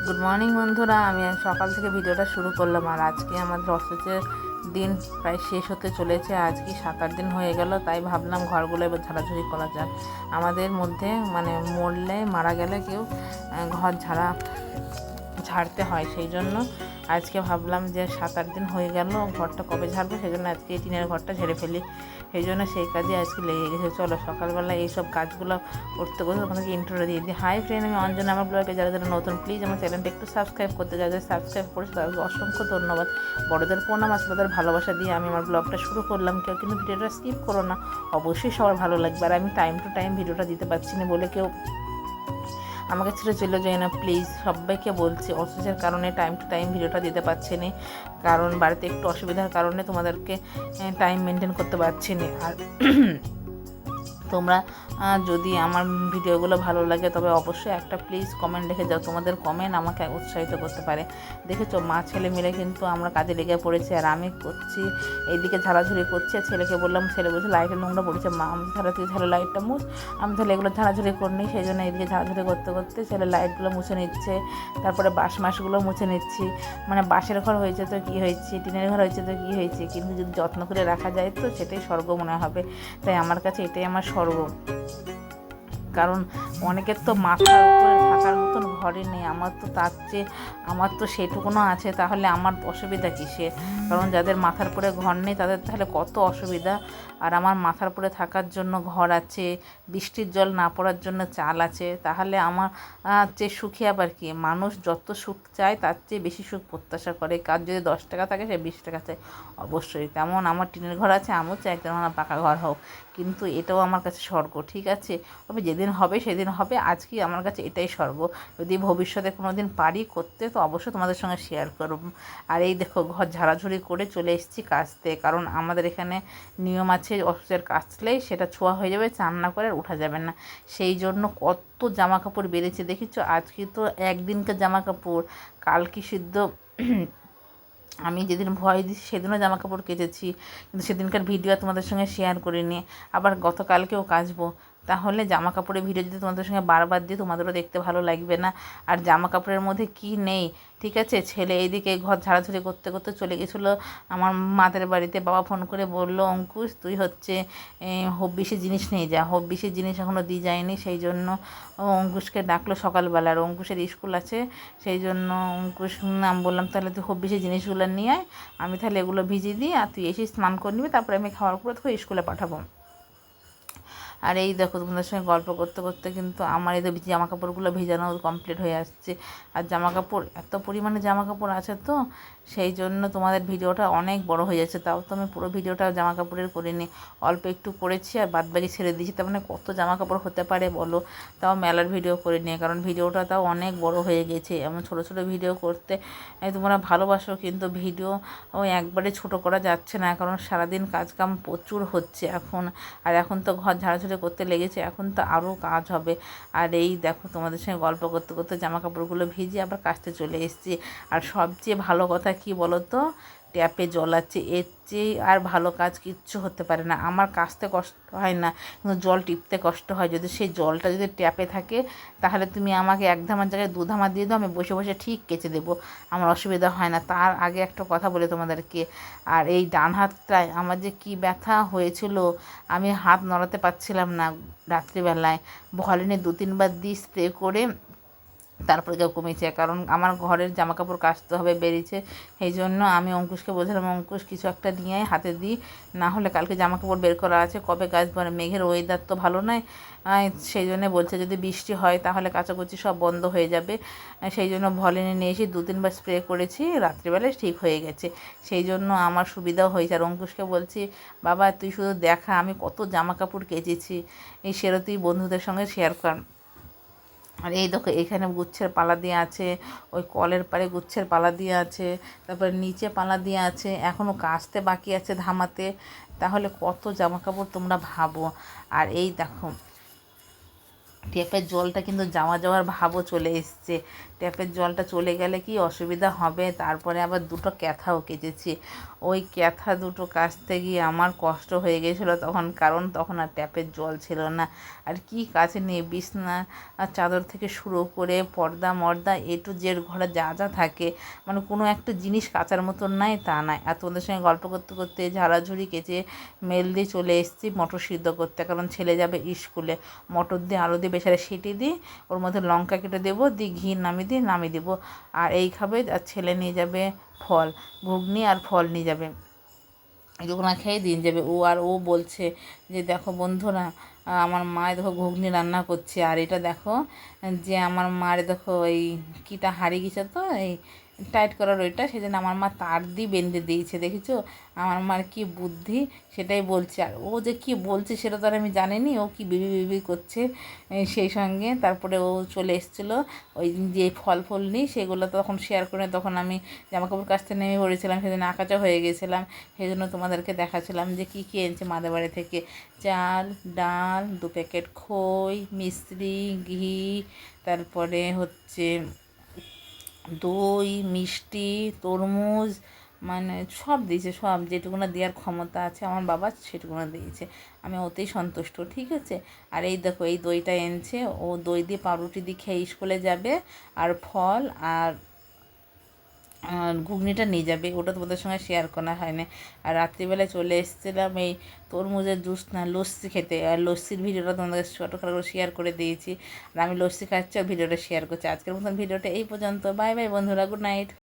Good morning বন্ধুরা, আমি সকাল থেকে ভিডিওটা শুরু করলাম। আর আজকে আমাদের অফিসের দিন প্রায় শেষ হতে চলেছে। আজকে 7-8 দিন হয়ে গেল, তাই ভাবলাম ঘরগুলো এবার ঝাড়াঝুড়ি করা যাক। আমাদের মধ্যে মারা গেলে কেউ ঘর ঝাড়তে হয়, সেই জন্য আজকে ভাবলাম যে 7-8 দিন হয়ে গেল, ঘরটা কবে ঝাড়বো, সেই জন্য আজকে এই টিনের ঘরটা ঝেড়ে ফেলি। সেই জন্য সেই কাজে আজকে লেগে গেছে। চলো সকালবেলা এইসব কাজগুলো করতে করতে তোমাদেরকে ইন্ট্রোটা দিয়ে দিই। হাই ফ্রেন্ড, আমি অঞ্জনা। আমার ব্লগে যারা যারা নতুন, প্লিজ আমার চ্যানেলটা একটু সাবস্ক্রাইব করতে, যারা সাবস্ক্রাইব করেছে তাদেরকে অসংখ্য ধন্যবাদ। বড়দের প্রণাম, ছোটদের ভালোবাসা দিয়ে আমি আমার ব্লগটা শুরু করলাম। কেউ কিন্তু ভিডিওটা স্কিপ করো না, অবশ্যই সবার ভালো লাগবে। আর আমি টাইম টু টাইম ভিডিওটা দিতে পারছি না বলে কেউ আমাকে ছেড়ে চলে যায় না, প্লিজ। সবাইকে বলছি, অসুস্থের কারণে টাইম টু টাইম ভিডিওটা দিতে পারছি না, কারণ বাড়িতে একটু অসুবিধার কারণে তোমাদেরকে টাইম মেনটেন করতে পারছি না। আর তোমরা যদি আমার ভিডিওগুলো ভালো লাগে তবে অবশ্যই একটা প্লিজ কমেন্ট লিখে যাও। তোমাদের কমেন্ট আমাকে উৎসাহিত করতে পারে। দেখেছো, মা ছেলে মিলে কিন্তু আমরা কাজে লেগে পড়েছি। আর আমি করছি এইদিকে ঝাড়াঝুড়ি করছি, আর ছেলেকে বললাম, ছেলে বলছে লাইটের নোংরা পড়েছে, মা আমি তাহলে তুই তাহলে লাইটটা মুছ। আমি তাহলে এগুলো ঝাড়াঝুড়ি করিনি, সেই জন্য এইদিকে ঝাড়াঝুড়ি করতে করতে ছেলে লাইটগুলো মুছে নিচ্ছে, তারপরে মাসগুলো মুছে নিচ্ছি। মানে বাঁশের ঘর হয়েছে তো কী হয়েছে, টিনের ঘর হয়েছে তো কী হয়েছে, কিন্তু যদি যত্ন করে রাখা যায় তো সেটাই স্বর্গ মনে হবে। তাই আমার কাছে এটাই আমার স্বর্গ। কারণ অনেকের তো মাথার উপরে থাকার মতন ঘরে নেই, আমার তো সেটুকুনো আছে, তাহলে আমার অসুবিধা কিসে? কারণ যাদের মাথার উপরে ঘর নেই তাদের তাহলে কত অসুবিধা। আর আমার মাথার উপরে থাকার জন্য ঘর আছে, বৃষ্টির জল না পড়ার জন্য চাল আছে, তাহলে আমার চেয়ে সুখী আবার কি? মানুষ যত সুখ চায় তার চেয়ে বেশি সুখ প্রত্যাশা করে। কার যদি 10 টাকা থাকে সে 20 টাকা চায়, অবশ্যই। তেমন আমার টিনের ঘর আছে, আমিও চাই একদম আমার পাকা ঘর হোক, কিন্তু এটাও আমার কাছে স্বর্গ, ঠিক আছে? তবে যেদিন হবে সেদিন হবে, আজকে আমার কাছে এটাই স্বর্গ। যদি ভবিষ্যতে কোনো দিন পারি করতে তো অবশ্যই তোমাদের সঙ্গে শেয়ার করব। আর এই দেখো, ঘর ঝাড়াঝুড়ি করে চলে এসেছি কাচতে, কারণ আমাদের এখানে নিয়ম আছে, অফিসের কাচলেই সেটা ছোঁয়া হয়ে যাবে, চান না করে উঠা যাবে না। সেই জন্য কত জামা কাপড় বেড়েছে দেখেছো। আজকে তো একদিনকার জামা কাপড়, কাল কি সিদ্ধ আমি যেদিন ভয় দিচ্ছি সেদিনও জামা কাপড় কেচেছি, কিন্তু সেদিনকার ভিডিও তোমাদের সঙ্গে শেয়ার করিনি। আবার গতকালকেও কাচবো, তাহলে জামা কাপড়ের ভিডিও যদি তোমাদের সঙ্গে বারবার দিই তোমাদেরও দেখতে ভালো লাগবে না। আর জামা কাপড়ের মধ্যে কি নেই, ঠিক আছে? ছেলে এইদিকে ঘর ঝাড়াঝুড়ি করতে করতে চলে গেছিলো আমার মাদের বাড়িতে। বাবা ফোন করে বললো, অঙ্কুশ তুই হচ্ছে হব্বিসে জিনিস নিয়ে যা। হব্বিসের জিনিস এখনও দিয়ে যায়নি, সেই জন্য অঙ্কুশকে ডাকলো সকালবেলা। আর অঙ্কুশের স্কুল আছে, সেই জন্য অঙ্কুশ আমি বললাম তাহলে তুই হব্বিসের জিনিসগুলো নিয়ে আয়, আমি তাহলে এগুলো ভিজিয়ে দিই, আর তুই এসে স্নান করে নিবি, তারপরে আমি খাওয়ার পরে তোকে স্কুলে পাঠাবো। আর এই দেখো, তোমাদের সঙ্গে গল্প করতে করতে কিন্তু আমার এই জামা কাপড়গুলো ভেজানো কমপ্লিট হয়ে আসছে। আর জামা কাপড় এত পরিমাণে জামা কাপড় আছে তো সেই জন্য তোমাদের ভিডিওটা অনেক বড় হয়ে যাচ্ছে। তাও তো আমি পুরো ভিডিওটা জামা কাপড়ের করিনি, অল্প একটু করেছি আর বাদবাকি ছেড়ে দিয়েছি। তার মানে কত জামা কাপড় হতে পারে বলো? তাও মেলার ভিডিও করিনি, কারণ ভিডিওটা তাও অনেক বড় হয়ে গেছে। এমন ছোটো ছোটো ভিডিও করতে তোমরা ভালোবাসো, কিন্তু ভিডিও একবারে ছোট করা যাচ্ছে না, কারণ সারাদিন কাজকাম প্রচুর হচ্ছে এখন। আর এখন তো ঘর ঝাড়াঝুড়ি করতে লেগেছে, এখন তো আরও কাজ হবে। আর এই দেখো, তোমাদের সঙ্গে গল্প করতে করতে জামা কাপড়গুলো ভিজে আবার কাচতে চলে এসেছি। আর সবচেয়ে ভালো কথা কি বলো তো, ট্যাপে জল আছে, এর চেয়ে আর ভালো কাজ কিচ্ছু হতে পারে না। আমার কাচতে কষ্ট হয় না, কিন্তু জল টিপতে কষ্ট হয়। যদি সেই জলটা যদি ট্যাপে থাকে তাহলে তুমি আমাকে 1 ধামার জায়গায় 2 ধামা দিয়ে দাও, আমি বসে বসে ঠিক কেচে দেবো, আমার অসুবিধা হয় না। তার আগে একটা কথা বলে তোমাদেরকে, আর এই ডান হাতটায় আমার যে কী ব্যথা হয়েছিল, আমি হাত নড়াতে পারছিলাম না রাত্রিবেলায়। ভলিনি 2-3 বার দিয়ে স্প্রে করে তারপরে কেউ কমেছে, কারণ আমার ঘরের জামা কাপড় কাচতে হবে বেরিয়েছে। সেই জন্য আমি অঙ্কুশকে বলছিলাম, অঙ্কুশ কিছু একটা নিয়ে হাতে দিই, না হলে কালকে জামা কাপড় বের করা আছে, কবে কাচবো? আর মেঘের ওয়েদার তো ভালো নয়, সেই জন্য বলছে যদি বৃষ্টি হয় তাহলে কাচাকুচি সব বন্ধ হয়ে যাবে। সেই জন্য ভলিনি নিয়ে এসে 2-3 বার স্প্রে করেছি, রাত্রিবেলায় ঠিক হয়ে গেছে। সেই জন্য আমার সুবিধাও হয়েছে। আর অঙ্কুশকে বলছি, বাবা তুই শুধু দেখা আমি কত জামা কাপড় কেচেছি, সেটা তুই বন্ধুদের সঙ্গে শেয়ার কর। আর এই দেখো, এখানে গুচ্ছের পালা দিয়ে আছে, ওই কলের পাড়ে গুচ্ছের পালা দিয়ে আছে, তারপরে নিচে পালা দিয়ে আছে, এখনও কাচতে বাকি আছে ধামাতে। তাহলে কত জামা কাপড় তোমরা ভাবো। আর এই দেখো, ট্যাপের জলটা কিন্তু যাওয়ার ভাবও চলে এসছে। ট্যাপের জলটা চলে গেলে কি অসুবিধা হবে। তারপরে আবার দুটো ক্যাথাও কেচেছি। ওই ক্যাথা দুটো কাচতে গিয়ে আমার কষ্ট হয়ে গেছিলো তখন, কারণ তখন আর ট্যাপের জল ছিল না। আর কি কাছে নিয়ে বিছনা আর চাদর থেকে শুরু করে পর্দা মর্দা টু জেড ঘরে যা যা থাকে, মানে কোনো একটা জিনিস কাচার মতন নাই তা নাই। আর তোমাদের সঙ্গে গল্প করতে করতে ঝাড়াঝুড়ি কেচে মেল দিয়ে চলে এসেছি মটর সিদ্ধ করতে, কারণ ছেলে যাবে স্কুলে। মটর দিয়ে আলু দিয়ে বেচারা সিটি দিই, ওর মধ্যে লঙ্কা কেটে দেবো, দিয়ে ঘি নামিয়ে দেবো। আর এই খাবে। আর ছেলে নিয়ে যাবে ফল, ঘুগনি আর ফল নিয়ে যাবে, এগুলো না খেয়ে দিন যাবে ও। আর ও বলছে যে দেখো বন্ধুরা, আমার মায়ের দেখো ঘুগনি রান্না করছে। আর এটা দেখো যে আমার মায়ের দেখো এই কীটা হারিয়ে গেছে, তো এই টাইট করার ওইটা, সেজন্য আমার মা তার দিয়ে বেঁধে দিয়েছে। দেখেছো আমার মার কি বুদ্ধি, সেটাই বলছে। আর ও যে কি বলছে সেটা তো আর আমি জানিনি, ও কি বিবি করছে সেই সঙ্গে। তারপরে ও চলে এসেছিলো ওই যে ফল নিই, সেগুলো তখন শেয়ার করে, তখন আমি জামাকাপড় কাচতে নেমে পড়েছিলাম, সেদিন আকাচা হয়ে গেছিলাম। সেই জন্য তোমাদেরকে দেখাচ্ছিলাম যে কী কী এনেছে মাদের বাড়ি থেকে। চাল, ডাল, 2 প্যাকেট খই, মিশ্রি, ঘি, তারপরে হচ্ছে দই, মিষ্টি, তরমুজ, মানে সব দিয়েছে, সব যেটুকু না দেওয়ার ক্ষমতা আছে আমার বাবা সেটুকু না দিয়েছে। আমি ওতেই সন্তুষ্ট, ঠিক আছে। আর এই দেখো এই দইটা এনেছে, ও দই দিয়ে পাউরুটি দিয়ে খেয়ে স্কুলে যাবে। আর ফল আর ঘুগনিটা নিয়ে যাবে, ওটা তোমাদের সঙ্গে শেয়ার করা হয়নি। আর রাত্রিবেলায় চলে এসেছিলাম এই তরমুজের জুস না লস্যি খেতে, আর লস্যির ভিডিওটা তোমাদের ছোটো করে শেয়ার করে দিয়েছি। আর আমি লস্যি খাচ্ছি আর ভিডিওটা শেয়ার করছি। আজকের মতন ভিডিওটা এই পর্যন্ত। বাই বাই বন্ধুরা, গুড নাইট।